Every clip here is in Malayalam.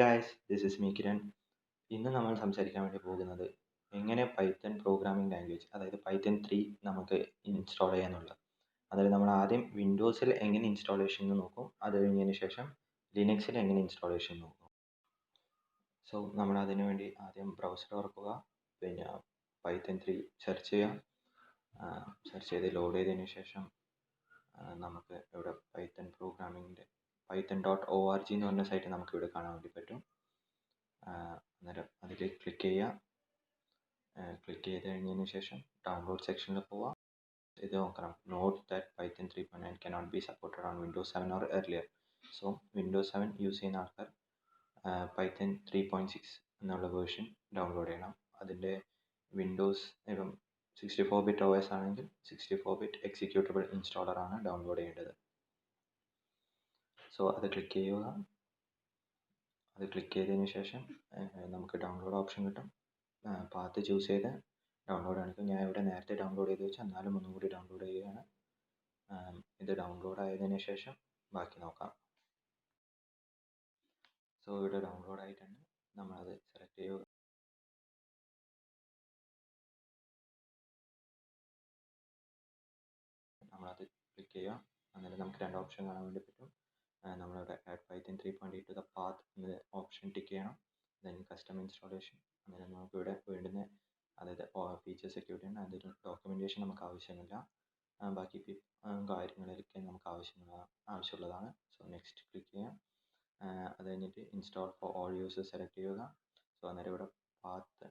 Guys, this is me Kiran. ഇന്ന് നമ്മൾ സംസാരിക്കാൻ വേണ്ടി പോകുന്നത് എങ്ങനെ പൈത്തൺ പ്രോഗ്രാമിംഗ് ലാംഗ്വേജ് അതായത് Python 3 നമുക്ക് ഇൻസ്റ്റാൾ ചെയ്യാന്നുള്ളത്. അതായത് നമ്മൾ ആദ്യം വിൻഡോസിൽ എങ്ങനെ ഇൻസ്റ്റാളേഷൻ എന്ന് നോക്കും. അത് കഴിഞ്ഞതിന് ശേഷം ലിനക്സിൽ എങ്ങനെ ഇൻസ്റ്റാളേഷൻ നോക്കും. സോ നമ്മൾ അതിനു വേണ്ടി ആദ്യം ബ്രൗസർ തുറക്കുക, പിന്നെ Python 3 സെർച്ച് ചെയ്യുക. സെർച്ച് ചെയ്ത് ലോഡ് ചെയ്തതിന് ശേഷം നമുക്ക് ഇവിടെ പൈത്തൺ പ്രോഗ്രാമിങ്ങിൻ്റെ python.org എന്ന് പറഞ്ഞ സൈറ്റ് നമുക്ക് ഇവിടെ കാണാൻ വേണ്ടി പറ്റും. അന്നേരം അതിൽ ക്ലിക്ക് ചെയ്യുക. ക്ലിക്ക് ചെയ്ത് കഴിഞ്ഞതിന് ശേഷം ഡൗൺലോഡ് സെക്ഷനിൽ പോവുക. ഇത് നോക്കണം, not that Python 3.9 cannot be supported on Windows 7 or earlier. So Windows 7 use ചെയ്യുന്ന ആൾക്കാർ Python 3.6 എന്നുള്ള വേർഷൻ ഡൗൺലോഡ് ചെയ്യണം. അതിൻ്റെ വിൻഡോസ് ഇപ്പം 64-bit OS ആണെങ്കിൽ 64-bit എക്സിക്യൂട്ടബിൾ ഇൻസ്റ്റാളർ ആണ് ഡൗൺലോഡ് ചെയ്യേണ്ടത്. സോ അത് ക്ലിക്ക് ചെയ്യുക. അത് ക്ലിക്ക് ചെയ്തതിന് ശേഷം നമുക്ക് ഡൗൺലോഡ് ഓപ്ഷൻ കിട്ടും. പാത്ത് ചൂസ് ചെയ്ത് ഡൗൺലോഡ് കാണിക്കും. ഞാൻ ഇവിടെ നേരത്തെ ഡൗൺലോഡ് ചെയ്ത് വെച്ചാൽ എന്നാലും ഒന്നും കൂടി ഡൗൺലോഡ് ചെയ്യുകയാണ്. ഇത് ഡൗൺലോഡ് ആയതിനു ശേഷം ബാക്കി നോക്കാം. സോ ഇവിടെ ഡൗൺലോഡ് ആയിട്ടുണ്ട്. നമ്മളത് സെലക്ട് ചെയ്യുക. നമ്മളത് ക്ലിക്ക് ചെയ്യുക. അന്നേരം നമുക്ക് രണ്ട് ഓപ്ഷൻ കാണാൻ വേണ്ടി പറ്റും. നമ്മളിവിടെ add Python 3.8 to the path എന്ന ഓപ്ഷൻ ടിക്ക് ചെയ്യണം. Then custom installation. അന്നേരം നമുക്കിവിടെ വേണ്ടുന്ന അതായത് ഫീച്ചേഴ്സ് ഒക്കെ ഇവിടെയാണ്. അതിൽ ഡോക്യുമെൻറ്റേഷൻ നമുക്ക് ആവശ്യമില്ല. ബാക്കി കാര്യങ്ങളിലൊക്കെ നമുക്ക് ആവശ്യമുള്ളതാണ്. സോ നെക്സ്റ്റ് ക്ലിക്ക് ചെയ്യാം. അത് കഴിഞ്ഞിട്ട് install for all users select ചെയ്യുക. സോ അന്നേരം ഇവിടെ പാത്ത്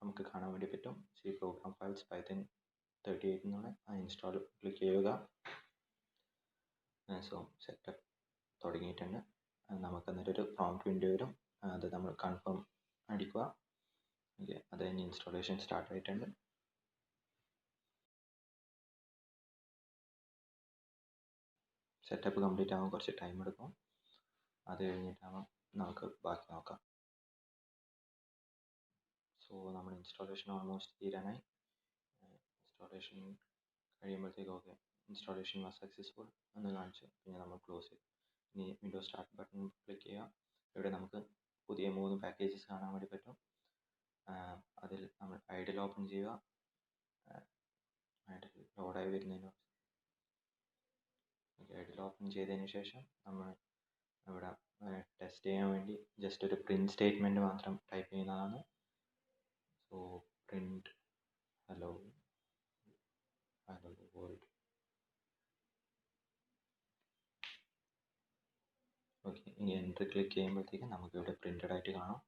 നമുക്ക് കാണാൻ വേണ്ടി പറ്റും. സി പ്രോഗ്രാം ഫയൽസ് Python 38 എന്നുള്ള ഇൻസ്റ്റാൾ ക്ലിക്ക് ചെയ്യുക. സോ സെറ്റപ്പ് തുടങ്ങിയിട്ടുണ്ട്. നമുക്ക് അന്നേരം ഒരു പ്രോംപ്റ്റ് വിൻഡോ വരും. അത് നമ്മൾ കൺഫേം അടിക്കുക. ഓക്കെ, അത് കഴിഞ്ഞ് ഇൻസ്റ്റാളേഷൻ സ്റ്റാർട്ട് ആയിട്ടുണ്ട്. സെറ്റപ്പ് കംപ്ലീറ്റ് ആവാൻ കുറച്ച് ടൈം എടുക്കും. അത് കഴിഞ്ഞിട്ടാവാം നമുക്ക് ബാക്കി നോക്കാം. സോ നമ്മുടെ ഇൻസ്റ്റാളേഷൻ ഓൾമോസ്റ്റ് തീരാനായി. ഇൻസ്റ്റാളേഷൻ കഴിയുമ്പോഴത്തേക്ക് ഓക്കെ ഇൻസ്റ്റാളേഷൻ വാസ് സക്സസ്ഫുൾ എന്ന് കാണിച്ചു. പിന്നെ നമ്മൾ ക്ലോസ് ചെയ്തു. ഇനി വിൻഡോസ് സ്റ്റാർട്ട് ബട്ടൺ ക്ലിക്ക് ചെയ്യുക. ഇവിടെ നമുക്ക് പുതിയ 3 പാക്കേജസ് കാണാൻ വേണ്ടി പറ്റും. അതിൽ നമ്മൾ ഐഡിൽ ഓപ്പൺ ചെയ്യുക. ഐഡിൽ ലോഡായി വരുന്നതിന് ഐഡിൽ ഓപ്പൺ ചെയ്തതിന് ശേഷം നമ്മൾ ഇവിടെ ടെസ്റ്റ് ചെയ്യാൻ വേണ്ടി ജസ്റ്റ് ഒരു പ്രിൻറ്റ് സ്റ്റേറ്റ്മെൻറ്റ് മാത്രം ടൈപ്പ് ചെയ്യുന്നതാണ്. So print hello world. Okay, ഇനി എൻ്റർ ക്ലിക്ക് ചെയ്യുമ്പോഴത്തേക്കും നമുക്കിവിടെ പ്രിൻറ്റഡ് ആയിട്ട് കാണാം.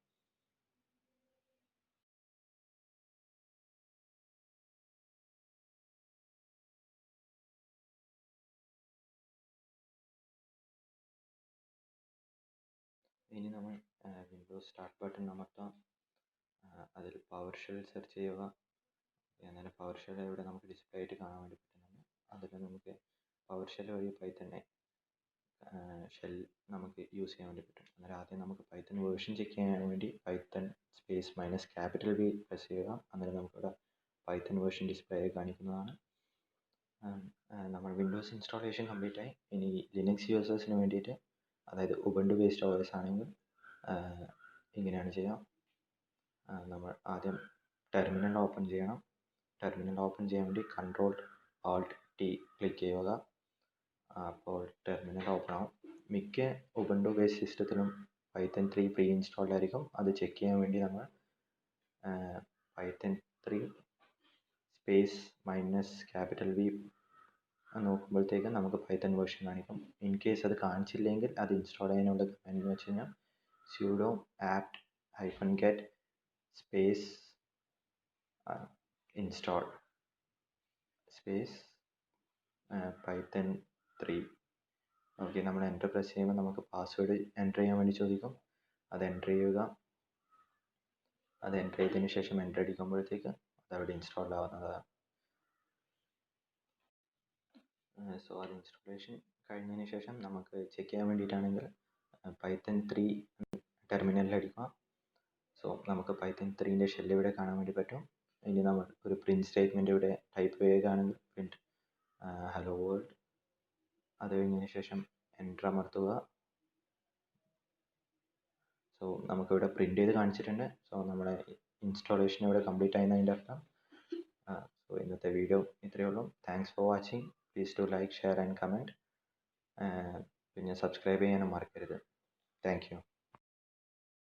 ഇനി നമ്മൾ വിൻഡോസ് സ്റ്റാർട്ട് ബട്ടൺ അമർത്താം. അതിൽ പവർ ഷെൽ സെർച്ച് ചെയ്യുക. അങ്ങനെ പവർ ഷെൽ ഇവിടെ നമുക്ക് ഡിസ്പ്ലേ ആയിട്ട് കാണാൻ വേണ്ടി പറ്റുന്നുണ്ട്. അതിൽ നമുക്ക് പവർ ഷെൽ വഴി പൈത്തന്നെ ഷെൽ നമുക്ക് യൂസ് ചെയ്യാൻ വേണ്ടി പറ്റും. അന്നേരം ആദ്യം നമുക്ക് പൈത്തൺ വേർഷൻ ചെക്ക് ചെയ്യാൻ വേണ്ടി Python -V പ്രസ് ചെയ്യുക. അന്നേരം നമുക്കിവിടെ പൈത്തൺ വേർഷൻ ഡിസ്പ്ലേ ആയി കാണിക്കുന്നതാണ്. നമ്മൾ വിൻഡോസ് ഇൻസ്റ്റാളേഷൻ കംപ്ലീറ്റ് ആയി. ഇനി ലിനക്സ് യൂസേഴ്സിന് വേണ്ടിയിട്ട് അതായത് Ubuntu ബേസ്ഡ് OS ആണെങ്കിൽ ഇങ്ങനെയാണ് ചെയ്യാം. നമ്മൾ ആദ്യം ടെർമിനൽ ഓപ്പൺ ചെയ്യണം. ടെർമിനൽ ഓപ്പൺ ചെയ്യാൻ വേണ്ടി Ctrl+Alt+T ക്ലിക്ക് ചെയ്യുക. അപ്പോൾ ടെർമിനൽ ഓപ്പൺ ആവും. മിക്ക Ubuntu ബേസ്ഡ് സിസ്റ്റത്തിലും Python 3 പ്രീ ഇൻസ്റ്റാൾഡ് ആയിരിക്കും. അത് ചെക്ക് ചെയ്യാൻ വേണ്ടി നമ്മൾ Python 3 -V നോക്കുമ്പോഴത്തേക്കും നമുക്ക് പൈത്തൺ വേർഷൻ കാണിക്കും. ഇൻ കേസ് അത് കാണിച്ചില്ലെങ്കിൽ അത് ഇൻസ്റ്റാൾ ചെയ്യാനുള്ള കമാൻഡ് എന്ന് വെച്ച് കഴിഞ്ഞാൽ sudo apt-get install Python 3. Okay, നമ്മൾ എൻ്റർ പ്രസ് ചെയ്യുമ്പോൾ നമുക്ക് പാസ്വേഡ് എൻ്റർ ചെയ്യാൻ വേണ്ടി ചോദിക്കും. അത് എൻ്റർ ചെയ്യുക. അത് എൻ്റർ ചെയ്തതിന് ശേഷം എൻ്റർ അടിക്കുമ്പോഴത്തേക്ക് അതവിടെ ഇൻസ്റ്റാൾ ആവുന്നതാണ്. സോ അത് ഇൻസ്റ്റാളേഷൻ കഴിഞ്ഞതിന് ശേഷം നമുക്ക് ചെക്ക് ചെയ്യാൻ വേണ്ടിയിട്ടാണെങ്കിൽ Python 3 ടെർമിനലിൽ അടിക്കുക. സോ നമുക്ക് Python 3ൻ്റെ ഷെൽ ഇവിടെ കാണാൻ വേണ്ടി പറ്റും. ഇനി നമ്മൾ ഒരു പ്രിൻറ്റ് സ്റ്റേറ്റ്മെൻറ്റ് ഇവിടെ ടൈപ്പ് ചെയ്യുകയാണെങ്കിൽ പ്രിൻറ്റ് ഹലോ വേൾഡ്. അത് കഴിഞ്ഞതിന് ശേഷം എൻ്റർ അമർത്തുക. സോ നമുക്കിവിടെ പ്രിൻ്റ് ചെയ്ത് കാണിച്ചിട്ടുണ്ട്. സോ നമ്മുടെ ഇൻസ്റ്റാളേഷൻ ഇവിടെ കംപ്ലീറ്റ് ആയെന്ന് അതിൻ്റെ അർത്ഥം. സോ ഇന്നത്തെ വീഡിയോ ഇത്രയേ ഉള്ളൂ. Thanks for watching. Please to like, share and comment. പിന്നെ സബ്സ്ക്രൈബ് ചെയ്യാനും മറക്കരുത്. Thank U.